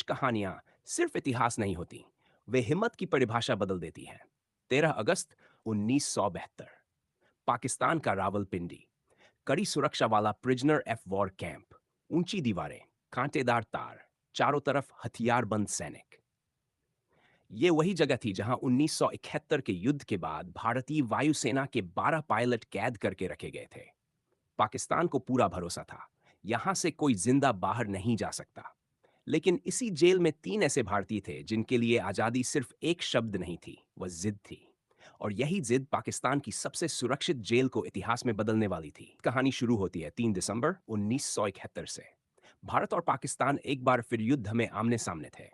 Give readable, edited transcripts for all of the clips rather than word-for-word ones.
कुछ कहानियां सिर्फ इतिहास नहीं होती, वे हिम्मत की परिभाषा बदल देती हैं। 13 अगस्त 1972, पाकिस्तान का रावलपिंडी। कड़ी सुरक्षा वाला प्रिजनर एफ वॉर कैंप, ऊंची दीवारें, कांटेदार तार, चारों तरफ हथियारबंद सैनिक। ये वही जगह थी जहां 1971 के युद्ध के बाद भारतीय वायुसेना के 12 पायलट कैद करके रखे गए थे। पाकिस्तान को पूरा भरोसा था, यहां से कोई जिंदा बाहर नहीं जा सकता। लेकिन इसी जेल में 3 ऐसे भारतीय थे जिनके लिए आजादी सिर्फ एक शब्द नहीं थी, वह जिद थी। और यही जिद पाकिस्तान की सबसे सुरक्षित जेल को इतिहास में बदलने वाली थी। कहानी शुरू होती है 3 दिसंबर 1971 से। भारत और पाकिस्तान एक बार फिर युद्ध में आमने सामने थे।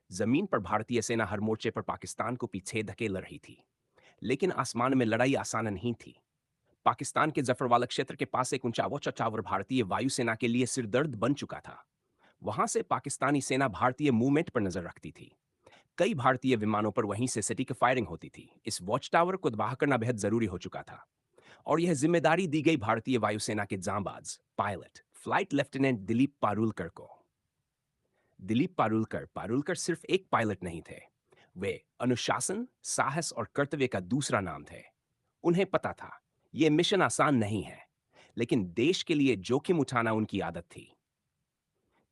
जमीन पर भारतीय सेना हर मोर्चे पर पाकिस्तान को पीछे धकेल रही थी। लेकिन आसमान में लड़ाई आसान नहीं थी। पाकिस्तान के जफरवाला क्षेत्र के पास एक ऊंचा टावर भारतीय वायुसेना के लिए सिरदर्द बन चुका था। वहां से पाकिस्तानी सेना भारतीय मूवमेंट पर नजर रखती थी। कई भारतीय विमानों पर वहीं से सटीक फायरिंग होती थी। इस वॉच टावर को तबाह करना बेहद जरूरी हो चुका था। और यह जिम्मेदारी दी गई भारतीय वायुसेना के जांबाज pilot flight lieutenant Dilip Parulkar को। दिलीप पारुलकर पारुलकर सिर्फ एक पायलट नहीं थे, वे अनुशासन, साहस और कर्तव्य का दूसरा नाम थे। उन्हें पता था यह मिशन आसान नहीं है, लेकिन देश के लिए जोखिम उठाना उनकी आदत थी।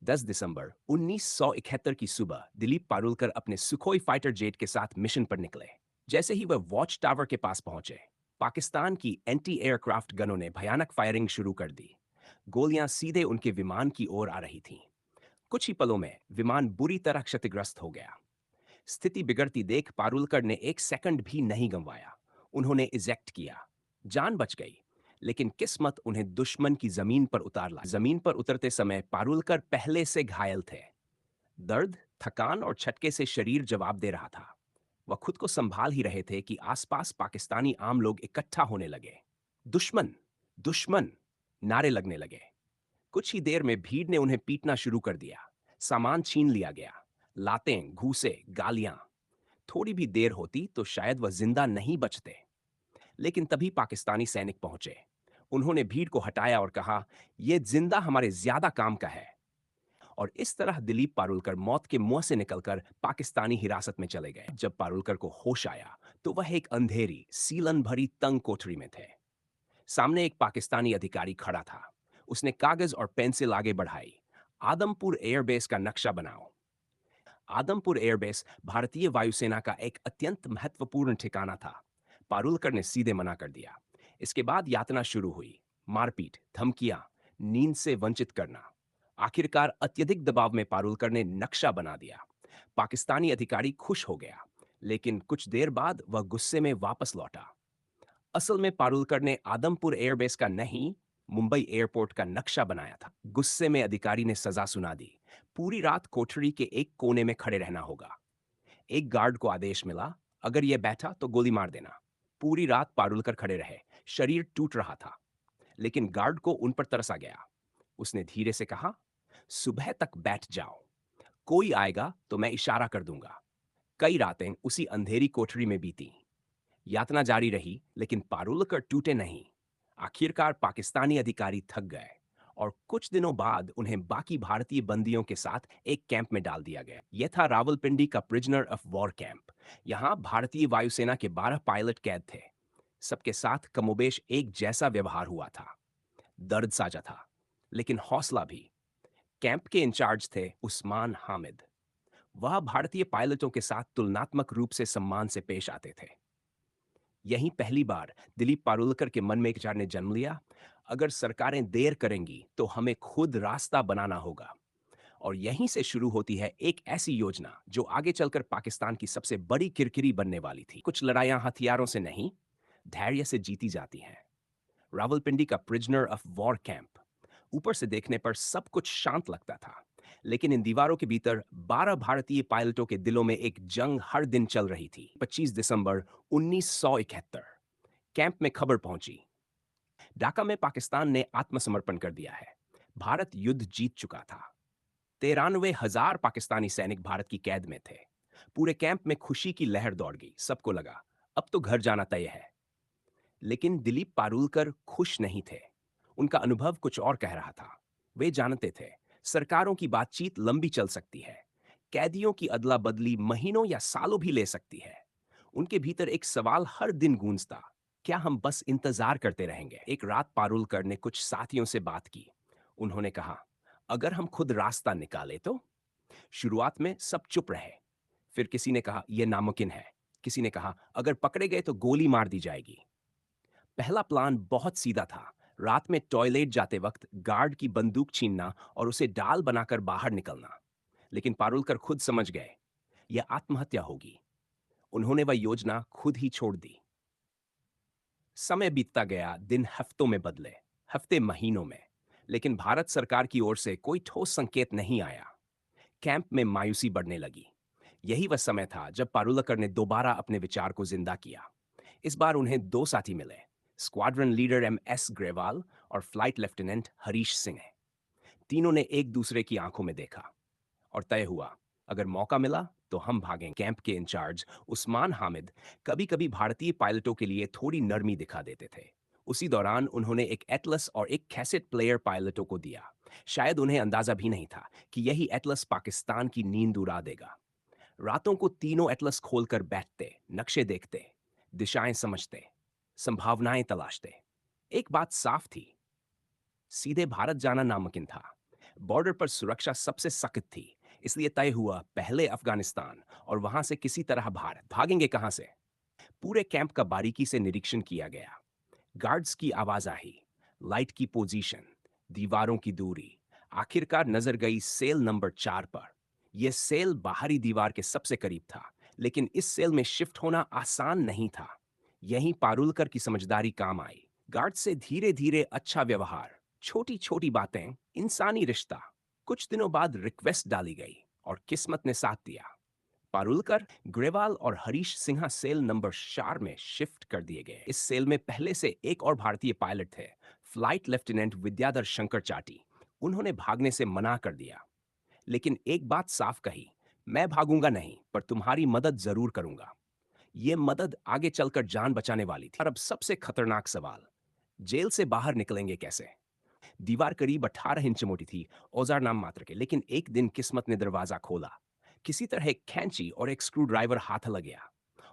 10 दिसंबर 1971 की सुबह दिलीप पारुलकर अपने सुखोई फाइटर जेट के साथ मिशन पर निकले। जैसे ही वह वॉच टावर के पास पहुंचे, पाकिस्तान की एंटी एयरक्राफ्ट गनों ने भयानक फायरिंग शुरू कर दी। गोलियां सीधे उनके विमान की ओर आ रही थीं। कुछ ही पलों में विमान बुरी तरह क्षतिग्रस्त हो गया। स्थिति बिगड़ती देख पारुलकर ने एक सेकंड भी नहीं गंवाया। उन्होंने इजेक्ट किया। जान बच गई, लेकिन किस्मत उन्हें दुश्मन की जमीन पर उतार लाई। जमीन पर उतरते समय पारुलकर पहले से घायल थे। दर्द, थकान और झटके से शरीर जवाब दे रहा था। वह खुद को संभाल ही रहे थे कि आसपास पाकिस्तानी आम लोग इकट्ठा होने लगे। दुश्मन, दुश्मन, नारे लगने लगे। कुछ ही देर में भीड़ ने उन्हें पीटना शुरू कर दिया। सामान छीन लिया गया। लातें, घूंसे, गालियां। थोड़ी भी देर होती तो शायद वह जिंदा नहीं बचते। लेकिन तभी पाकिस्तानी सैनिक पहुंचे। उन्होंने भीड़ को हटाया और कहा, यह जिंदा हमारे ज्यादा काम का है। और इस तरह दिलीप पारुलकर मौत के मुंह से निकलकर पाकिस्तानी हिरासत में चले गए। जब पारुलकर को होश आया तो वह एक अंधेरी, सीलन भरी तंग कोठरी में थे। सामने एक पाकिस्तानी अधिकारी खड़ा था। उसने कागज और पेंसिल आगे बढ़ाई। आदमपुर एयरबेस का नक्शा बनाओ। आदमपुर एयरबेस भारतीय वायुसेना का एक अत्यंत महत्वपूर्ण ठिकाना था। पारुलकर ने सीधे मना कर दिया। इसके बाद यातना शुरू हुई। मारपीट, धमकियां, नींद से वंचित करना। आखिरकार अत्यधिक दबाव में पारुलकर ने नक्शा बना दिया। पाकिस्तानी अधिकारी खुश हो गया, लेकिन कुछ देर बाद वह गुस्से में वापस लौटा। असल में पारुलकर ने आदमपुर एयरबेस का नहीं, मुंबई एयरपोर्ट का नक्शा बनाया था। गुस्से में अधिकारी ने सजा सुना दी। पूरी रात कोठरी के एक कोने में खड़े रहना होगा। एक गार्ड को आदेश मिला, अगर यह बैठा तो गोली मार देना। पूरी रात पारुलकर खड़े रहे। शरीर टूट रहा था, लेकिन गार्ड को उन पर तरस आ गया। उसने धीरे से कहा, सुबह तक बैठ जाओ, कोई आएगा तो मैं इशारा कर दूंगा। कई रातें उसी अंधेरी कोठरी में बीती। यातना जारी रही, लेकिन पारुलकर टूटे नहीं। आखिरकार पाकिस्तानी अधिकारी थक गए और कुछ दिनों बाद उन्हें बाकी भारतीय बंदियों के साथ एक कैंप में डाल दिया गया। यह था रावलपिंडी का प्रिजनर ऑफ वॉर कैंप। यहाँ भारतीय वायुसेना के 12 पायलट कैद थे। सबके साथ कमोबेश एक जैसा व्यवहार हुआ था। दर्द साझा था, लेकिन हौसला भी। कैंप के इंचार्ज थे उस्मान हामिद। वह भारतीय पायलटों के साथ तुलनात्मक रूप से सम्मान से पेश आते थे। यहीं पहली बार दिलीप पारुलकर के मन में एक विचार ने जन्म लिया, अगर सरकारें देर करेंगी तो हमें खुद रास्ता बनाना होगा। और यहीं से शुरू होती है एक ऐसी योजना जो आगे चलकर पाकिस्तान की सबसे बड़ी किरकिरी बनने वाली थी। कुछ लड़ाइयां हथियारों से नहीं, धैर्य से जीती जाती हैं। रावलपिंडी का प्रिजनर ऑफ वॉर कैंप। ऊपर से देखने पर सब कुछ शांत लगता था, लेकिन इन दीवारों के भीतर 12 भारतीय पायलटों के दिलों में एक जंग हर दिन चल रही थी। 25 दिसंबर 1971, कैंप में खबर पहुंची, ढाका में पाकिस्तान ने आत्मसमर्पण कर दिया है। भारत युद्ध जीत चुका था। 93,000 पाकिस्तानी सैनिक भारत की कैद में थे। पूरे कैंप में खुशी की लहर दौड़ गई। सबको लगा अब तो घर जाना तय है। लेकिन दिलीप पारुलकर खुश नहीं थे। उनका अनुभव कुछ और कह रहा था। वे जानते थे सरकारों की बातचीत लंबी चल सकती है, कैदियों की अदला बदली महीनों या सालों भी ले सकती है। उनके भीतर एक सवाल हर दिन गूंजता, क्या हम बस इंतजार करते रहेंगे? एक रात पारुलकर ने कुछ साथियों से बात की। उन्होंने कहा, अगर हम खुद रास्ता निकाले तो? शुरुआत में सब चुप रहे। फिर किसी ने कहा, यह नामुमकिन है। किसी ने कहा, अगर पकड़े गए तो गोली मार दी जाएगी। पहला प्लान बहुत सीधा था। रात में टॉयलेट जाते वक्त गार्ड की बंदूक छीनना और उसे डाल बनाकर बाहर निकलना। लेकिन पारुलकर खुद समझ गए, यह आत्महत्या होगी। उन्होंने वह योजना खुद ही छोड़ दी। समय बीतता गया, दिन हफ्तों में बदले, हफ्ते महीनों में। लेकिन भारत सरकार की ओर से कोई ठोस संकेत नहीं आया। कैंप में मायूसी बढ़ने लगी। यही वह समय था जब पारुलकर ने दोबारा अपने विचार को जिंदा किया। इस बार उन्हें दो साथी मिले, स्क्वाड्रन लीडर एम.एस. ग्रेवाल और फ्लाइट लेफ्टिनेंट हरीश सिंह। तीनों ने एक दूसरे की आंखों में देखा और तय हुआ, अगर मौका मिला तो हम भागें। कैंप के इंचार्ज उस्मान हामिद कभी कभी भारतीय पायलटों के लिए थोड़ी नरमी दिखा देते थे। उसी दौरान उन्होंने एक एटलस और एक कैसेट प्लेयर पायलटों को दिया। शायद उन्हें अंदाजा भी नहीं था कि यही एटलस पाकिस्तान की नींद उड़ा देगा। रातों को तीनों एटलस खोलकर बैठते, नक्शे देखते, दिशाएं समझते, संभावनाएं तलाशते। एक बात साफ थी, सीधे भारत जाना नामुमकिन था। बॉर्डर पर सुरक्षा सबसे सख्त थी। इसलिए तय हुआ, पहले अफगानिस्तान और वहां से किसी तरह भारत। भागेंगे कहां से? पूरे कैंप का बारीकी से निरीक्षण किया गया। गार्ड्स की आवाजाही, लाइट की पोजीशन, दीवारों की दूरी। आखिरकार नजर गई सेल नंबर 4 पर। यह सेल बाहरी दीवार के सबसे करीब था, लेकिन इस सेल में शिफ्ट होना आसान नहीं था। यहीं पारुलकर की समझदारी काम आई। गार्ड से धीरे धीरे अच्छा व्यवहार, छोटी छोटी बातें, इंसानी रिश्ता। कुछ दिनों बाद रिक्वेस्ट डाली गई और किस्मत ने साथ दिया। पारुलकर, ग्रेवाल और हरीश सिन्हा सेल नंबर 4 में शिफ्ट कर दिए गए। इस सेल में पहले से एक और भारतीय पायलट थे, फ्लाइट लेफ्टिनेंट विद्याधर शंकर चाटी। उन्होंने भागने से मना कर दिया, लेकिन एक बात साफ कही, मैं भागूंगा नहीं, पर तुम्हारी मदद जरूर करूंगा। ये मदद आगे चलकर जान बचाने वाली थी। और अब सबसे खतरनाक सवाल, जेल से बाहर निकलेंगे कैसे? दीवार करीब 18 इंच मोटी थी, औजार नाम मात्र के। लेकिन एक दिन किस्मत ने दरवाजा खोला। किसी तरह एक कैंची और एक स्क्रू ड्राइवर हाथ लग गया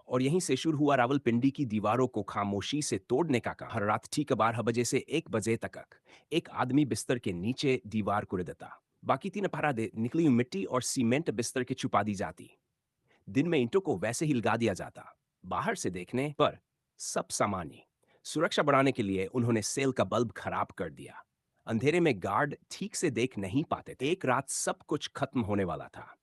और यहीं से शुरू हुआ रावलपिंडी की दीवारों को खामोशी से तोड़ने का काम। हर रात ठीक 12 बजे से 1 बजे तक एक आदमी बिस्तर के नीचे दीवार को देता। बाकी 3 अपराधे निकली हुई मिट्टी और सीमेंट बिस्तर के छुपा दी जाती। दिन में ईंटों को वैसे ही लगा दिया जाता। बाहर से देखने पर सब सामान्य। सुरक्षा बढ़ाने के लिए उन्होंने सेल का बल्ब खराब कर दिया। अंधेरे में गार्ड ठीक से देख नहीं पाते थे। एक रात सब कुछ खत्म होने वाला था।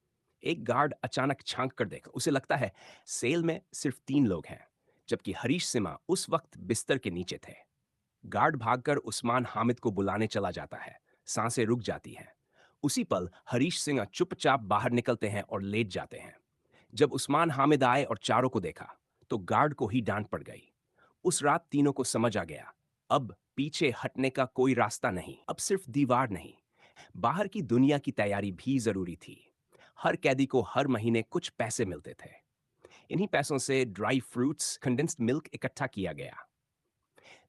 एक गार्ड अचानक झांक कर देखा। उसे लगता है सेल में सिर्फ 3 लोग हैं, जबकि हरीश सिम्हा उस वक्त बिस्तर के नीचे थे। गार्ड भागकर उस्मान हामिद को बुलाने चला जाता है। सांसें रुक जाती हैं। उसी पल हरीश सिंह चुपचाप बाहर निकलते हैं और लेट जाते हैं। जब उस्मान हामिद आए और चारों को देखा, तो गार्ड को ही डांट पड़ गई। उस रात तीनों को समझ आ गया, अब पीछे हटने का कोई रास्ता नहीं। अब सिर्फ दीवार नहीं, बाहर की दुनिया की तैयारी भी जरूरी थी। हर कैदी को हर महीने कुछ पैसे मिलते थे। इन्हीं पैसों से ड्राई फ्रूट्स, कंडेंस्ड मिल्क इकट्ठा किया गया।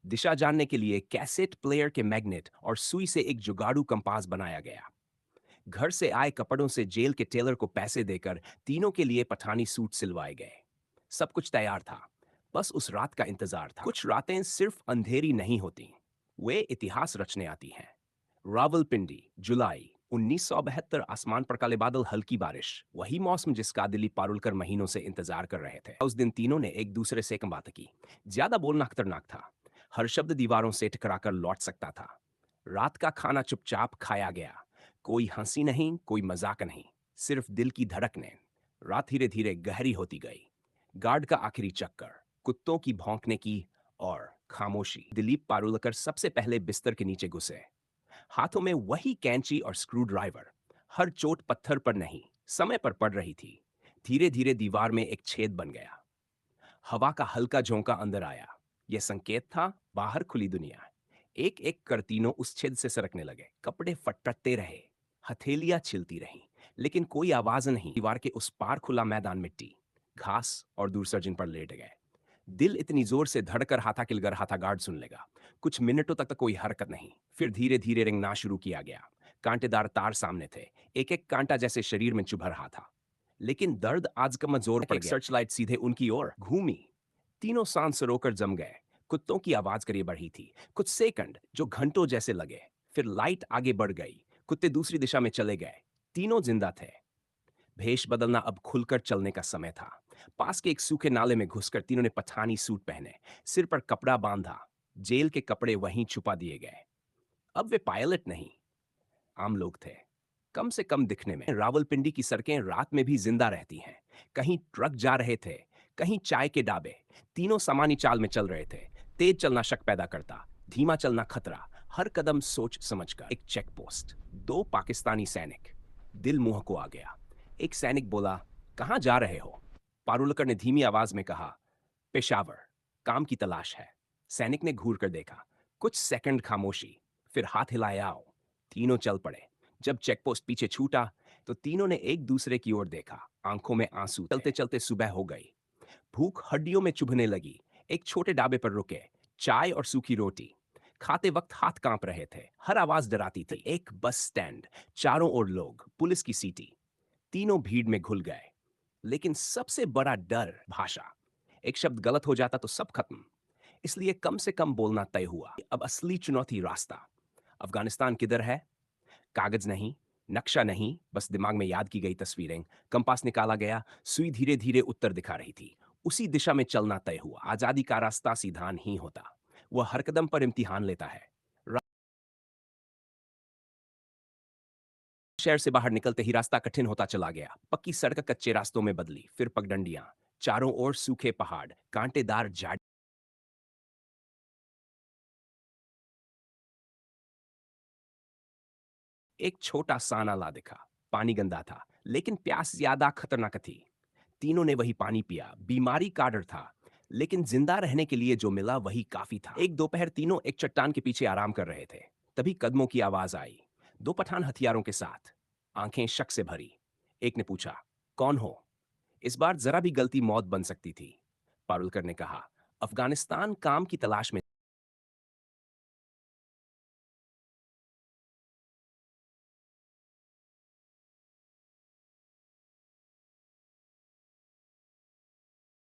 दिशा जानने के लिए कैसेट प्लेयर के मैग्नेट और सुई से एक जुगाड़ू कंपास बनाया गया। घर से आए कपड़ों से जेल के टेलर को पैसे देकर तीनों के लिए पठानी सूट सिलवाए गए। सब कुछ तैयार था, बस उस रात का इंतजार था। कुछ रातें सिर्फ अंधेरी नहीं होती, वे इतिहास रचने आती हैं। रावलपिंडी, जुलाई 1972। आसमान पर काले बादल, हल्की बारिश, वही मौसम जिसका दिलीप पारुलकर महीनों से इंतजार कर रहे थे। उस दिन तीनों ने एक दूसरे से बात की। ज्यादा बोलना खतरनाक था। हर शब्द दीवारों से टकराकर लौट सकता था। रात का खाना चुपचाप खाया गया। कोई हंसी नहीं, कोई मजाक नहीं, सिर्फ दिल की धड़कने। रात धीरे धीरे गहरी होती गई। गार्ड का आखिरी चक्कर, कुत्तों की भौंकने की और खामोशी। दिलीप पारुलकर सबसे पहले बिस्तर के नीचे घुसे। हाथों में वही कैंची और स्क्रू ड्राइवर। हर चोट पत्थर पर नहीं, समय पर पड़ रही थी। धीरे धीरे दीवार में एक छेद बन गया। हवा का हल्का झोंका अंदर आया। यह संकेत था, बाहर खुली दुनिया। एक एक कर तीनों उस छेद से सरकने लगे। कपड़े फटकते रहे, हथेलियां छिलती रहीं, लेकिन कोई आवाज नहीं। दीवार के उस पार खुला मैदान, मिट्टी, घास और दूर सर्जन पर लेट गए। दिल इतनी जोर से धड़कर हाथा किल रहा था, गार्ड सुन लेगा। कुछ मिनटों तक कोई हरकत नहीं। फिर धीरे धीरे रिंगना शुरू किया गया। कांटेदार तार सामने थे, एक एक कांटा जैसे शरीर में चुभ रहा था। लेकिन दर्द आज कमजोर पड़ गया। सर्चलाइट सीधे उनकी ओर घूमी। तीनों सांस से रोकर जम गए। कुत्तों की आवाज करीब बढ़ी थी, कुछ सेकंड जो घंटों जैसे लगे। फिर लाइट आगे बढ़ गई, कुत्ते दूसरी दिशा में चले गए। तीनों जिंदा थे। भेष बदलना अब खुलकर चलने का समय था। पास के एक सूखे नाले में घुसकर तीनों ने पठानी सूट पहने, सिर पर कपड़ा बांधा। जेल के कपड़े वहीं छुपा दिए गए। अब वे पायलट नहीं, आम लोग थे, कम से कम दिखने में। रावलपिंडी की सड़कें रात में भी जिंदा रहती हैं। कहीं ट्रक जा रहे थे, कहीं चाय के डाबे। तीनों सामान्य चाल में चल रहे थे। तेज चलना शक पैदा करता, धीमा चलना खतरा। हर कदम सोच समझकर। एक चेक पोस्ट, दो पाकिस्तानी सैनिक। दिल मुंह को आ गया। एक सैनिक बोला, कहाँ जा रहे हो? पारुलकर ने धीमी आवाज में कहा, पेशावर, काम की तलाश है। सैनिक ने घूर कर देखा। कुछ सेकंड खामोशी, फिर हाथ हिलाया। आओ। तीनों चल पड़े। जब चेकपोस्ट पीछे छूटा तो तीनों ने एक दूसरे की ओर देखा, आंखों में आंसू। चलते चलते सुबह हो गई। भूख हड्डियों में चुभने लगी। एक छोटे ढाबे पर रुके, चाय और सूखी रोटी। खाते वक्त हाथ कांप रहे थे, हर आवाज डराती थी। एक बस स्टैंड, चारों ओर लोग, पुलिस की सीटी। तीनों भीड़ में घुल गए। लेकिन सबसे बड़ा डर भाषा। एक शब्द गलत हो जाता तो सब खत्म। इसलिए कम से कम बोलना तय हुआ। अब असली चुनौती रास्ता। अफगानिस्तान किधर है? कागज नहीं, नक्शा नहीं, बस दिमाग में याद की गई तस्वीरें। कंपास निकाला गया, सुई धीरे धीरे उत्तर दिखा रही थी। उसी दिशा में चलना तय हुआ। आजादी का रास्ता सीधा नहीं होता, वह हर कदम पर इम्तिहान लेता है। शहर से बाहर निकलते ही रास्ता कठिन होता चला गया। पक्की सड़क कच्चे रास्तों में बदली, फिर पगडंडियां। चारों ओर सूखे पहाड़, कांटेदार झाड़ी। एक छोटा सा नाला दिखा। पानी गंदा था, लेकिन प्यास ज्यादा खतरनाक थी। तीनों ने वही पानी पिया। बीमारी का डर था, लेकिन जिंदा रहने के लिए जो मिला वही काफी था। एक दोपहर तीनों एक चट्टान के पीछे आराम कर रहे थे। तभी कदमों की आवाज आई। दो पठान हथियारों के साथ, आंखें शक से भरी। एक ने पूछा, कौन हो? इस बार जरा भी गलती मौत बन सकती थी। पारुलकर ने कहा, अफगानिस्तान काम की तलाश में।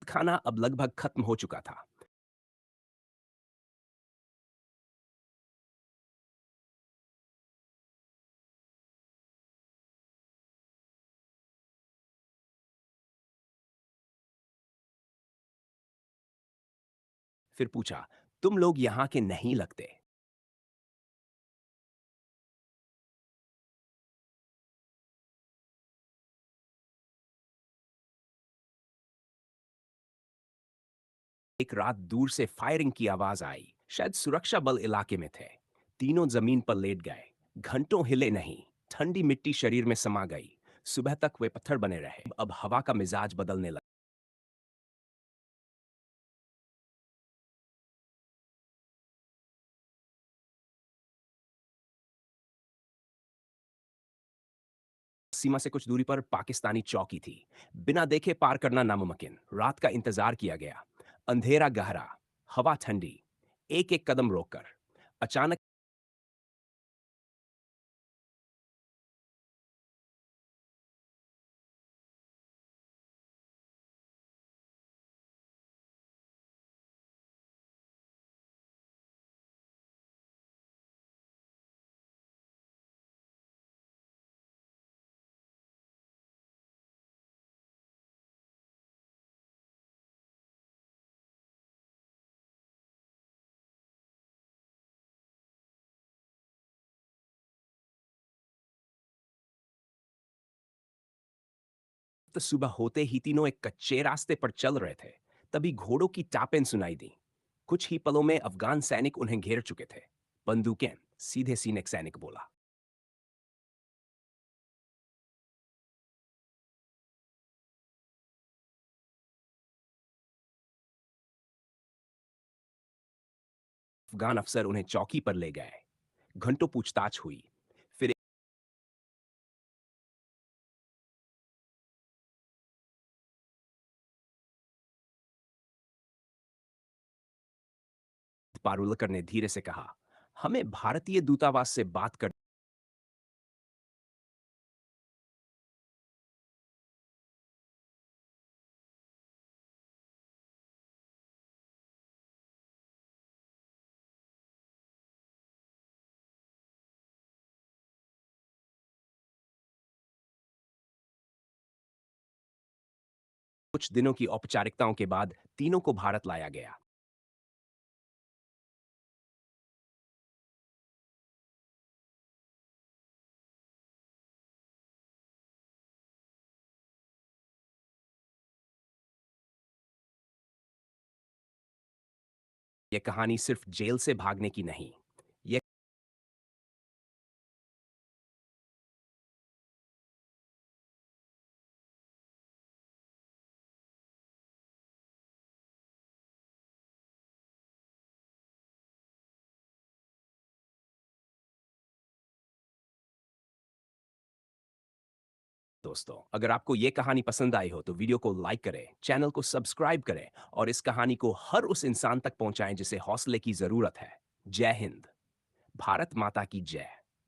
खाना अब लगभग खत्म हो चुका था। फिर पूछा, तुम लोग यहाँ के नहीं लगते। एक रात दूर से फायरिंग की आवाज आई। शायद सुरक्षा बल इलाके में थे। तीनों जमीन पर लेट गए। घंटों हिले नहीं। ठंडी मिट्टी शरीर में समा गई। सुबह तक वे पत्थर बने रहे। अब हवा का मिजाज बदलने लगा। सीमा से कुछ दूरी पर पाकिस्तानी चौकी थी। बिना देखे पार करना नामुमकिन। रात का इंतजार किया गया। अंधेरा गहरा, हवा ठंडी। एक एक कदम रोककर अचानक तो सुबह होते ही तीनों एक कच्चे रास्ते पर चल रहे थे। तभी घोड़ों की टापें सुनाई दी। कुछ ही पलों में अफगान सैनिक उन्हें घेर चुके थे। बंदूकें, सीधे सीने एक सैनिक बोला। अफगान अफसर उन्हें चौकी पर ले गए। घंटों पूछताछ हुई। फिर पारुलकर ने धीरे से कहा, हमें भारतीय दूतावास से बात कर। कुछ दिनों की औपचारिकताओं के बाद तीनों को भारत लाया गया। यह कहानी सिर्फ जेल से भागने की नहीं, यह दोस्तों, अगर आपको ये कहानी पसंद आई हो तो वीडियो को लाइक करें, चैनल को सब्सक्राइब करें और इस कहानी को हर उस इंसान तक पहुंचाएं जिसे हौसले की जरूरत है। जय हिंद। भारत माता की जय।